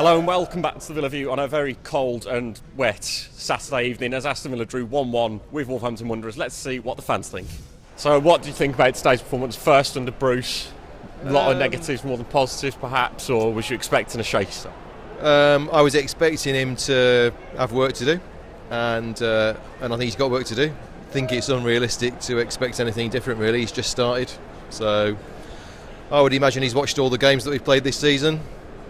Hello and welcome back to the Villa View on a very cold and wet Saturday evening as Aston Villa drew 1-1 with Wolverhampton Wanderers. Let's see what the fans think. So what do you think about today's performance? First under Bruce, a lot of negatives more than positives perhaps, or was you expecting a shaky start? I was expecting him to have work to do, and I think he's got work to do. I think it's unrealistic to expect anything different really. He's just started, so I would imagine he's watched all the games that we've played this season,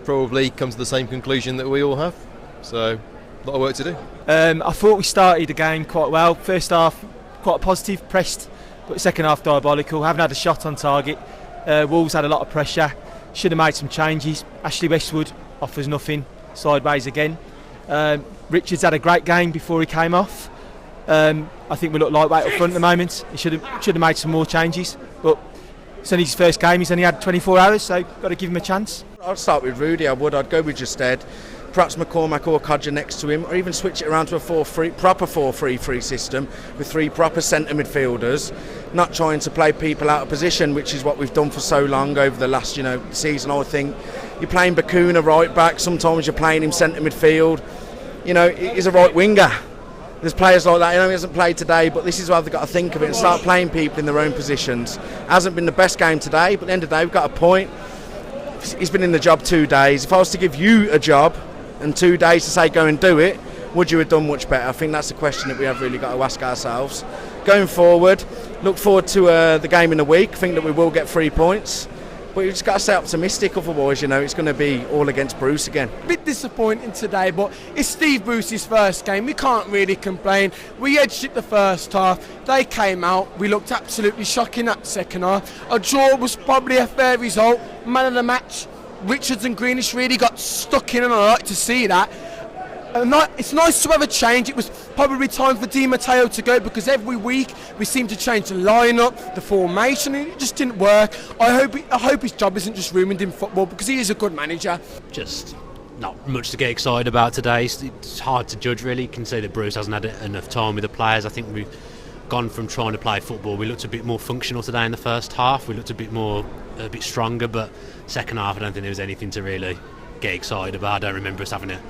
probably come to the same conclusion that we all have, so a lot of work to do. I thought we started the game quite well. First half quite positive, pressed, but second half diabolical. Haven't had a shot on target. Wolves had a lot of pressure, should have made some changes. Ashley Westwood offers nothing, sideways again. Richards had a great game before he came off. I think we look lightweight up front at the moment. He should have made some more changes, but it's only his first game. He's only had 24 hours, so got to give him a chance. I'd start with Rudy. I'd go with Justed, perhaps McCormack or Codger next to him, or even switch it around to a proper 4-3-3 system with three proper centre midfielders, not trying to play people out of position, which is what we've done for so long over the last season. I think you're playing Bakuna right back, sometimes you're playing him centre midfield. He's a right winger. There's players like that. He hasn't played today, but this is why they've got to think of it and start playing people in their own positions. Hasn't been the best game today, but at the end of the day, we've got a point. He's been in the job 2 days. If I was to give you a job and 2 days to say go and do it, would you have done much better? I think that's the question that we have really got to ask ourselves. Going forward, look forward to the game in a week. I think that we will get 3 points. But you've just got to stay optimistic, otherwise, it's going to be all against Bruce again. A bit disappointing today, but it's Steve Bruce's first game. We can't really complain. We edged it the first half. They came out. We looked absolutely shocking that second half. A draw was probably a fair result. Man of the match, Richards and Greenish really got stuck in, and I like to see that. It's nice to have a change. It was probably time for Di Matteo to go, because every week we seem to change the lineup, the formation, and it just didn't work. I hope his job isn't just ruined in football, because he is a good manager. Just not much to get excited about today. It's hard to judge really. You can say that Bruce hasn't had enough time with the players. I think we've gone from trying to play football. We looked a bit more functional today in the first half. We looked a bit stronger, but second half I don't think there was anything to really get excited about. I don't remember us having a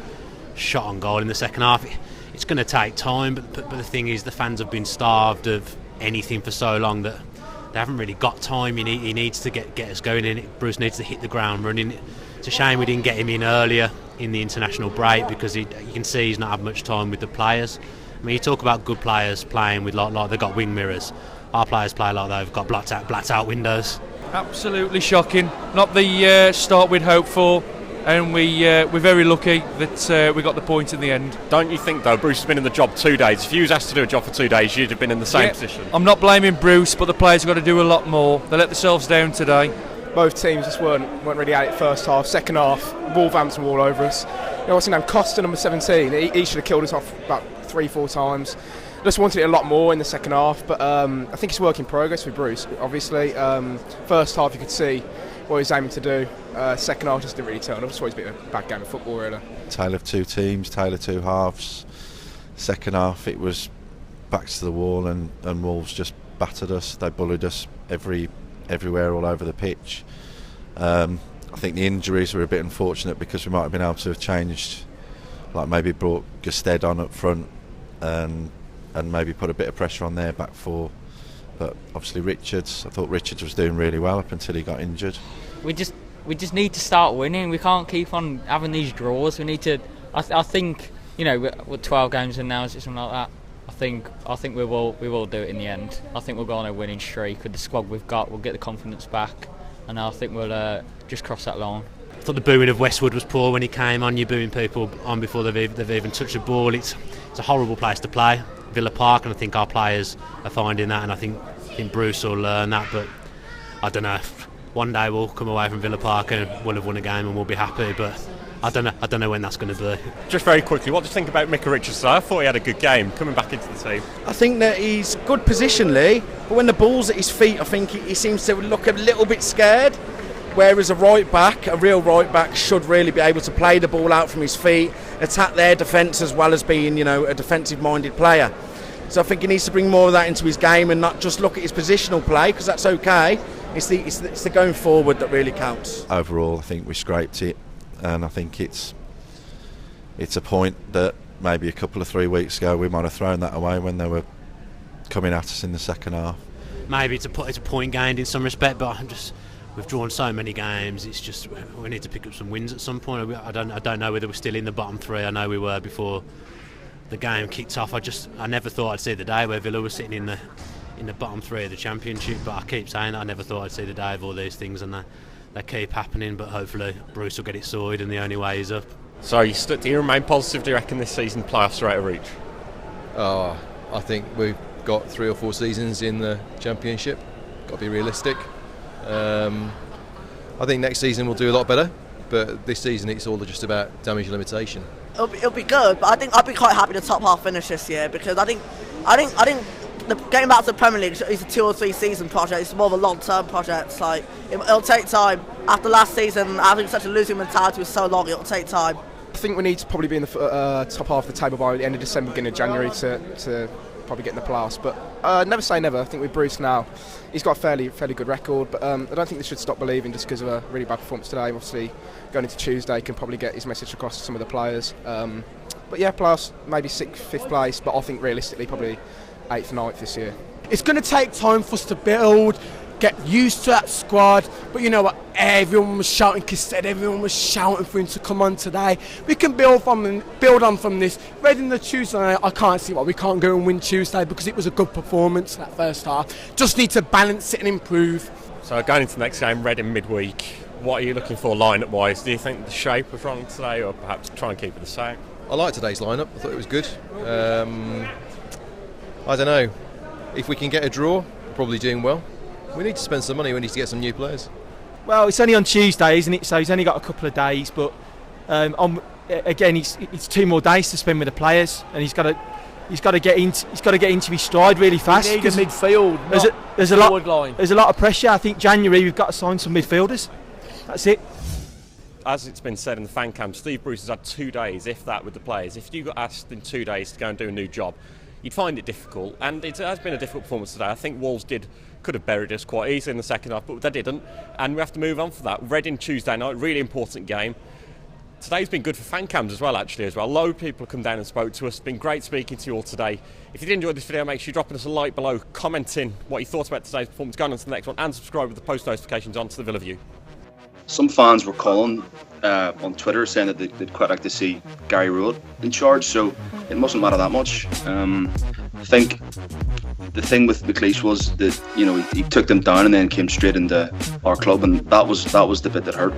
shot on goal in the second half. It's going to take time, but the thing is, the fans have been starved of anything for so long that they haven't really got time. He needs to get us going in it. Bruce needs to hit the ground running. It's a shame we didn't get him in earlier in the international break, because you can see he's not had much time with the players. I mean, you talk about good players playing with like they've got wing mirrors. Our players play like they've got blacked out windows. Absolutely shocking. Not the start we'd hoped for. And we're very lucky that we got the point in the end. Don't you think though, Bruce has been in the job 2 days? If you was asked to do a job for 2 days, you'd have been in the same position. I'm not blaming Bruce, but the players have got to do a lot more. They let themselves down today. Both teams just weren't really at it first half. Second half, Wolverhampton were all over us. What's his name? Costa, number 17. He should have killed us off about 3-4 times. Just wanted it a lot more in the second half, but I think it's work in progress with Bruce. Obviously, first half you could see what he was aiming to do. Second half just didn't really turn up. It's always been a bad game of football, really. Tale of two teams, tale of two halves. Second half it was backs to the wall, and Wolves just battered us. They bullied us everywhere all over the pitch. I think the injuries were a bit unfortunate, because we might have been able to have changed, like maybe brought Justed on up front and maybe put a bit of pressure on their back four. But obviously I thought Richards was doing really well up until he got injured. We just need to start winning. We can't keep on having these draws. We need to. I think we're 12 games in now, is it something like that? I think we will do it in the end. I think we'll go on a winning streak with the squad we've got. We'll get the confidence back, and I think we'll just cross that line. I thought the booing of Westwood was poor when he came on. You're booing people on before they've even touched the ball. It's a horrible place to play, Villa Park, and I think our players are finding that, and I think Bruce will learn that. But I don't know. One day we'll come away from Villa Park and we'll have won a game and we'll be happy. But I don't know when that's going to be. Just very quickly, what do you think about Micah Richards? I thought he had a good game coming back into the team. I think that he's good positionally, but when the ball's at his feet, I think he seems to look a little bit scared. Whereas a real right back should really be able to play the ball out from his feet, attack their defence as well as being, a defensive-minded player. So I think he needs to bring more of that into his game and not just look at his positional play, because that's okay. It's the going forward that really counts. Overall, I think we scraped it, and I think it's it's a point that maybe a couple of 3 weeks ago we might have thrown that away when they were coming at us in the second half. Maybe it's a point gained in some respect, but we've drawn so many games. It's just we need to pick up some wins at some point. I don't know whether we're still in the bottom three. I know we were before the game kicked off. I never thought I'd see the day where Villa was sitting in the bottom three of the Championship, but I keep saying that I never thought I'd see the day of all these things, and they keep happening. But hopefully Bruce will get it sorted, and the only way is up. So do you remain positive? Do you reckon this season playoffs are out of reach? I think we've got 3 or 4 seasons in the Championship. Got to be realistic. I think next season we'll do a lot better, but this season it's all just about damage limitation. It'll be good, but I think I'll be quite happy the top half finish this year, because I think the getting back to the Premier League is a 2 or 3 season project. It's more of a long-term project. Like it'll take time. After last season, having such a losing mentality was so long, it'll take time. I think we need to probably be in the top half of the table by the end of December, beginning of January to probably get in the playoffs. But never say never. I think with Bruce now, he's got a fairly good record, but I don't think they should stop believing just because of a really bad performance today. Obviously, going into Tuesday, he can probably get his message across to some of the players. But yeah, playoffs, maybe 6th, 5th place, but I think realistically probably 8th, 9th this year. It's going to take time for us to build, get used to that squad, but you know what, everyone was shouting Cassette, everyone was shouting for him to come on today. We can build on from this. Reading the Tuesday night, I can't see why we can't go and win Tuesday, because it was a good performance that first half. Just need to balance it and improve. So going into the next game, Reading midweek, what are you looking for line-up wise? Do you think the shape was wrong today, or perhaps try and keep it the same? I like today's lineup. I thought it was good. I don't know. If we can get a draw, we're probably doing well. We need to spend some money. We need to get some new players. Well, it's only on Tuesday, isn't it? So he's only got a couple of days, but again, it's 2 more days to spend with the players, and he's got to get into his stride really fast. We need a midfield. There's a lot of pressure. I think January we've got to sign some midfielders. That's it. As it's been said in the fan camp, Steve Bruce has had 2 days, if that, with the players. If you got asked in 2 days to go and do a new job, you'd find it difficult, and it has been a difficult performance today. I think Wolves could have buried us quite easily in the second half, but they didn't, and we have to move on for that. Reading Tuesday night, really important game. Today's been good for fan cams as well, actually, A lot of people have come down and spoke to us. It's been great speaking to you all today. If you did enjoy this video, make sure you're dropping us a like below, commenting what you thought about today's performance, going on to the next one, and subscribe with the post notifications on to the Villa View. Some fans were calling on Twitter saying that they'd quite like to see Gary Rowett in charge, so it mustn't matter that much. I think the thing with McLeish was that he took them down and then came straight into our club, and that was the bit that hurt.